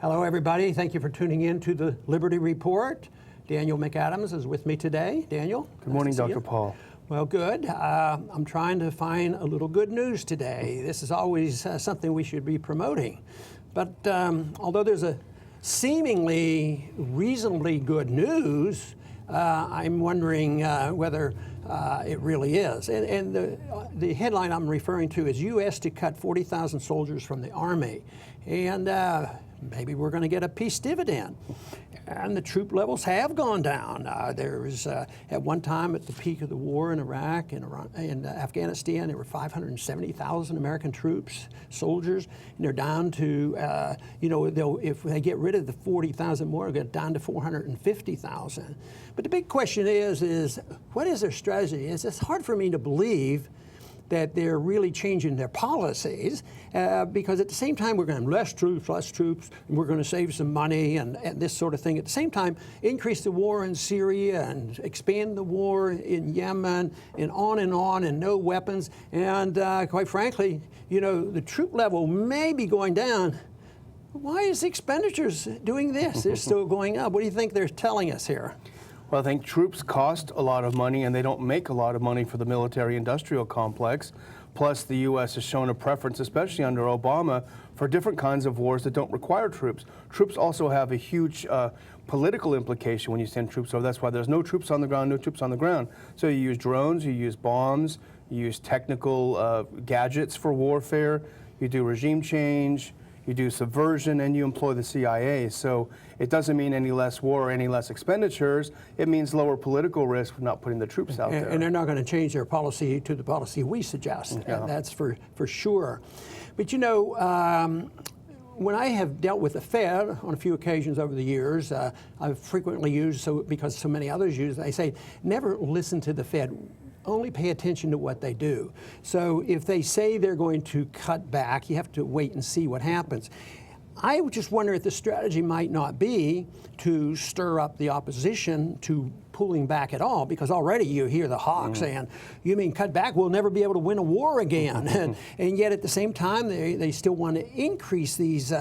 Hello, everybody. Thank you for tuning in to the Liberty Report. Daniel McAdams is with me today. Daniel? Good morning, Dr. Paul. Well, good. I'm trying to find a little good news today. This is always something we should be promoting. But although there's a seemingly reasonably good news, I'm wondering whether it really is. And the headline I'm referring to is U.S. to cut 40,000 soldiers from the Army. And maybe we're going to get a peace dividend. And the troop levels have gone down. There was, at one time, at the peak of the war in Iraq and Afghanistan, there were 570,000 American troops, soldiers, and they're down to, if they get rid of the 40,000 more, they'll get down to 450,000. But the big question is what is their strategy? It's hard for me to believe that they're really changing their policies because at the same time we're going to have less troops, and we're going to save some money and this sort of thing. At the same time, increase the war in Syria and expand the war in Yemen and on, and no weapons. And quite frankly, the troop level may be going down. Why is the expenditures doing this? They're still going up. What do you think they're telling us here? Well, I think troops cost a lot of money, and they don't make a lot of money for the military-industrial complex. Plus, the U.S. has shown a preference, especially under Obama, for different kinds of wars that don't require troops. Troops also have a huge political implication when you send troops over. That's why there's no troops on the ground, no troops on the ground. So you use drones, you use bombs, you use technical gadgets for warfare, you do regime change, you do subversion, and you employ the CIA. So it doesn't mean any less war or any less expenditures. It means lower political risk for not putting the troops out there. And they're not going to change their policy to the policy we suggest. Yeah. That's for sure. But when I have dealt with the Fed on a few occasions over the years, I've frequently used, because so many others use, they say, never listen to the Fed. Only pay attention to what they do. So if they say they're going to cut back, you have to wait and see what happens. I just wonder if the strategy might not be to stir up the opposition to pulling back at all, because already you hear the hawk saying, you mean cut back, we'll never be able to win a war again. and yet at the same time, they still want to increase these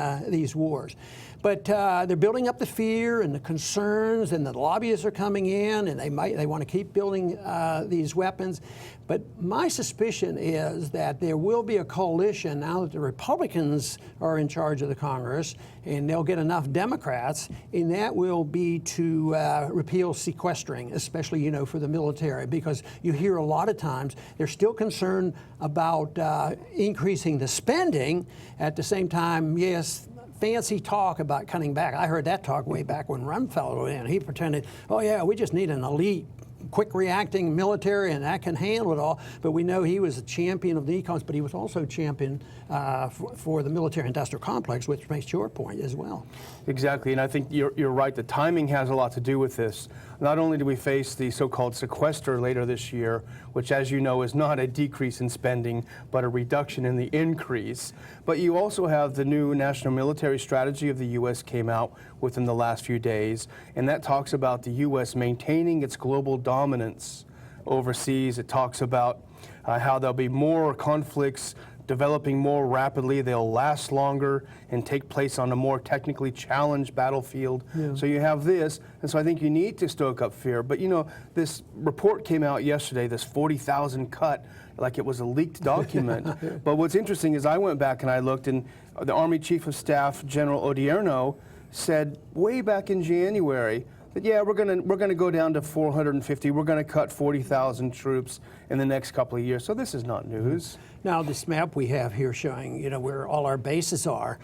wars. But they're building up the fear and the concerns, and the lobbyists are coming in, and they want to keep building these weapons. But my suspicion is that there will be a coalition now that the Republicans are in charge of the Congress, and they'll get enough Democrats, and that will be to repeal sequestering, especially for the military, because you hear a lot of times they're still concerned about increasing the spending. At the same time, yes, fancy talk about cutting back. I heard that talk way back when Rumsfeld was in. He pretended, oh yeah, we just need an elite, quick reacting military, and that can handle it all. But we know he was a champion of the econs, but he was also a champion for the military-industrial complex, which makes your point as well. Exactly, and I think you're right. The timing has a lot to do with this. Not only do we face the so-called sequester later this year, which, as you know, is not a decrease in spending, but a reduction in the increase, but you also have the new national military strategy of the U.S. came out within the last few days, and that talks about the U.S. maintaining its global dominance overseas. It talks about how there'll be more conflicts developing more rapidly, they'll last longer and take place on a more technically challenged battlefield. Yeah. So you have this, and so I think you need to stoke up fear. But this report came out yesterday, this 40,000 cut, like it was a leaked document. But what's interesting is I went back and I looked, and the Army Chief of Staff, General Odierno, said way back in January that yeah, we're gonna go down to 450. We're gonna cut 40,000 troops in the next couple of years. So this is not news. Now, this map we have here showing, where all our bases are,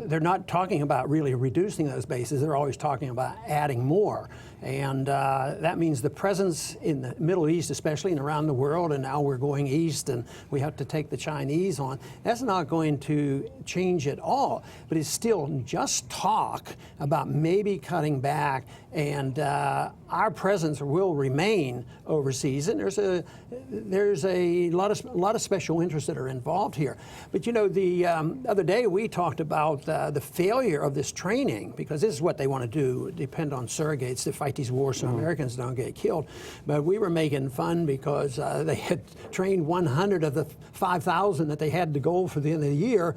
they're not talking about really reducing those bases. They're always talking about adding more. And that means the presence in the Middle East, especially, and around the world, and now we're going east and we have to take the Chinese on, that's not going to change at all. But it's still just talk about maybe cutting back, and our presence will remain overseas. And there's a lot of special interests that are involved here. But the other day we talked about the failure of this training, because this is what they want to do, depend on surrogates to fight fight these wars so Americans don't get killed. But we were making fun because they had trained 100 of the 5,000 that they had to go for the end of the year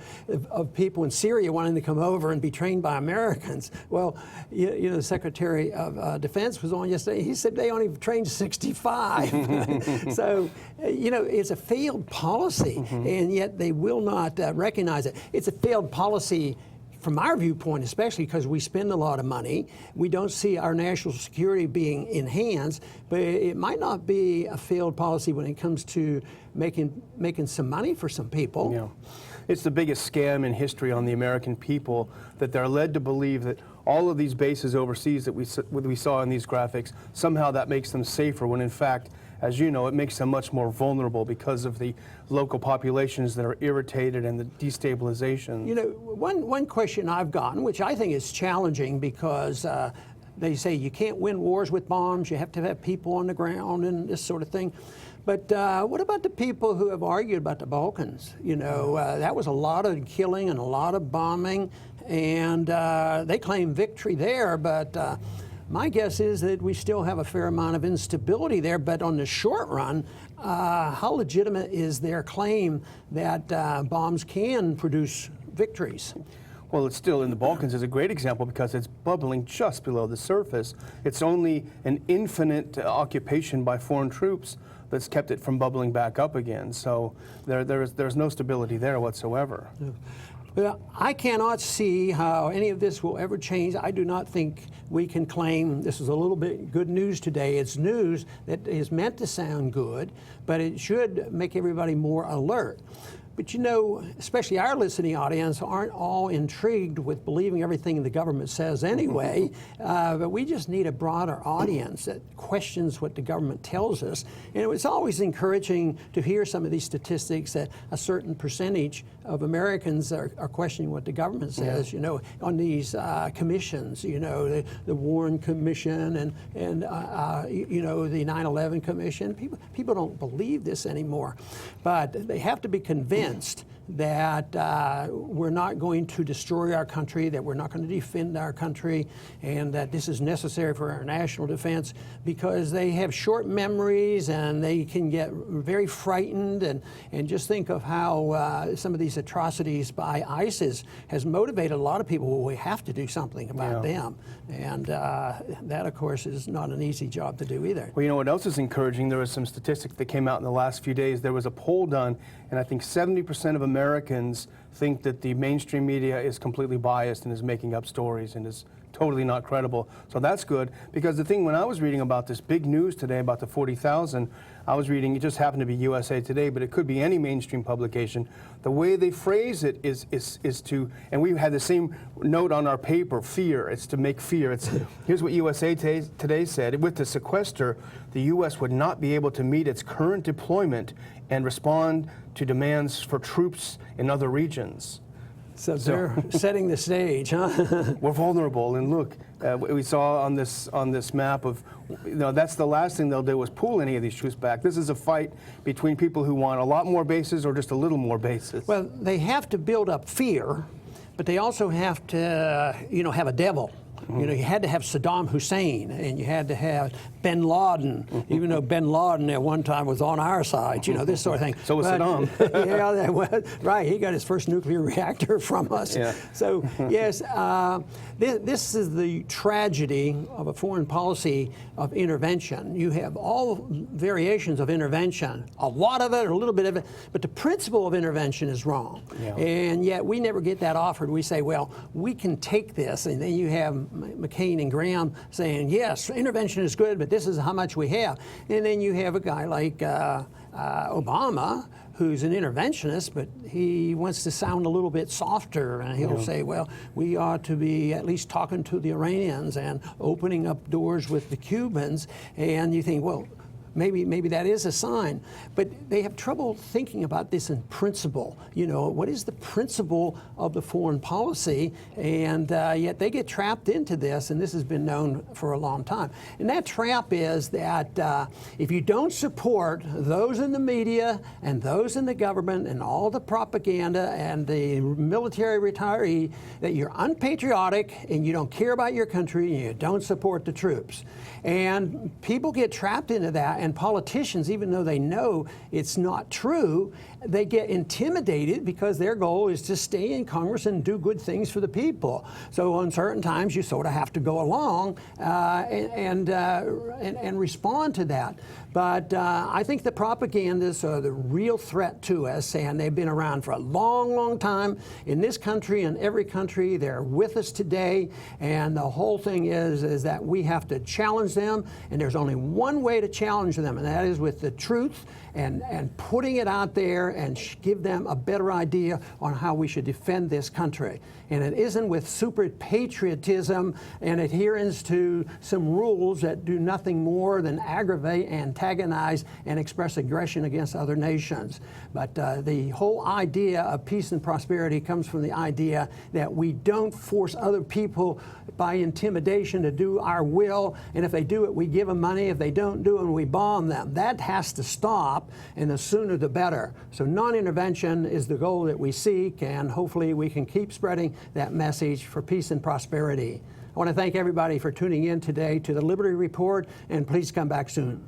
of people in Syria wanting to come over and be trained by Americans. Well, you know, the Secretary of Defense was on yesterday. He said they only trained 65. So, you know, it's a failed policy, and yet they will not recognize it. It's a failed policy from our viewpoint, especially because we spend a lot of money. We don't see our national security being enhanced, but it might not be a failed policy when it comes to making some money for some people. Yeah. It's the biggest scam in history on the American people, that they're led to believe that all of these bases overseas that we saw in these graphics, somehow that makes them safer, when in fact, as you know, it makes them much more vulnerable because of the local populations that are irritated and the destabilization. You know, one question I've gotten, which I think is challenging, because they say you can't win wars with bombs, you have to have people on the ground and this sort of thing. But what about the people who have argued about the Balkans? You know, that was a lot of killing and a lot of bombing, and they claim victory there, but my guess is that we still have a fair amount of instability there. But on the short run, how legitimate is their claim that bombs can produce victories? Well, it's still in the Balkans is a great example because it's bubbling just below the surface. It's only an infinite occupation by foreign troops that's kept it from bubbling back up again. So there's no stability there whatsoever. Yeah. Well, I cannot see how any of this will ever change. I do not think we can claim this is a little bit good news today. It's news that is meant to sound good, but it should make everybody more alert. But you know, especially our listening audience aren't all intrigued with believing everything the government says anyway, but we just need a broader audience that questions what the government tells us. And it's always encouraging to hear some of these statistics that a certain percentage of Americans are questioning what the government says, you know, on these commissions, you know, the Warren Commission and you know, the 9/11 Commission. People don't believe this anymore, but they have to be convinced that we're not going to destroy our country, that we're not going to defend our country, and that this is necessary for our national defense, because they have short memories and they can get very frightened. And just think of how some of these atrocities by ISIS has motivated a lot of people. Well, we have to do something about them. And that, of course, is not an easy job to do either. Well, you know what else is encouraging? There was some statistics that came out in the last few days. There was a poll done, and I think 70% of Americans think that the mainstream media is completely biased and is making up stories and is totally not credible. So that's good, because the thing, when I was reading about this big news today about the 40,000, I was reading, it just happened to be USA Today, but it could be any mainstream publication. The way they phrase it is to, and we had the same note on our paper, fear. It's to make fear. Here's what USA Today said: with the sequester, the U.S. would not be able to meet its current deployment and respond to demands for troops in other regions. So they're setting the stage, huh? We're vulnerable, and look, we saw on this map of, you know, that's the last thing they'll do is pull any of these troops back. This is a fight between people who want a lot more bases or just a little more bases. Well, they have to build up fear, but they also have to, you know, have a devil. You know, you had to have Saddam Hussein, and you had to have bin Laden, even though bin Laden at one time was on our side, you know, this sort of thing. So was Saddam. Yeah, that was, right. He got his first nuclear reactor from us. Yeah. So, yes, this is the tragedy of a foreign policy of intervention. You have all variations of intervention, a lot of it or a little bit of it, but the principle of intervention is wrong. Yeah. And yet we never get that offered. We say, well, we can take this, and then you have McCain and Graham saying, yes, intervention is good, but this is how much we have. And then you have a guy like Obama, who's an interventionist, but he wants to sound a little bit softer, and he'll say, well, we ought to be at least talking to the Iranians and opening up doors with the Cubans. And you think, well, maybe that is a sign, but they have trouble thinking about this in principle. You know, what is the principle of the foreign policy? And yet they get trapped into this, and this has been known for a long time. And that trap is that if you don't support those in the media and those in the government and all the propaganda and the military retiree, that you're unpatriotic and you don't care about your country and you don't support the troops. And people get trapped into that, and politicians, even though they know it's not true, they get intimidated because their goal is to stay in Congress and do good things for the people. So on certain times, you sort of have to go along and respond to that. But I think the propagandists are the real threat to us, and they've been around for a long, long time in this country and every country. They're with us today, and the whole thing is that we have to challenge them, and there's only one way to challenge them, and that is with the truth and putting it out there and give them a better idea on how we should defend this country. And it isn't with super patriotism and adherence to some rules that do nothing more than aggravate, antagonize, and express aggression against other nations. But the whole idea of peace and prosperity comes from the idea that we don't force other people by intimidation to do our will, and if they do it, we give them money. If they don't do it, we bomb them. That has to stop, and the sooner the better. So non-intervention is the goal that we seek, and hopefully we can keep spreading that message for peace and prosperity. I want to thank everybody for tuning in today to the Liberty Report, and please come back soon.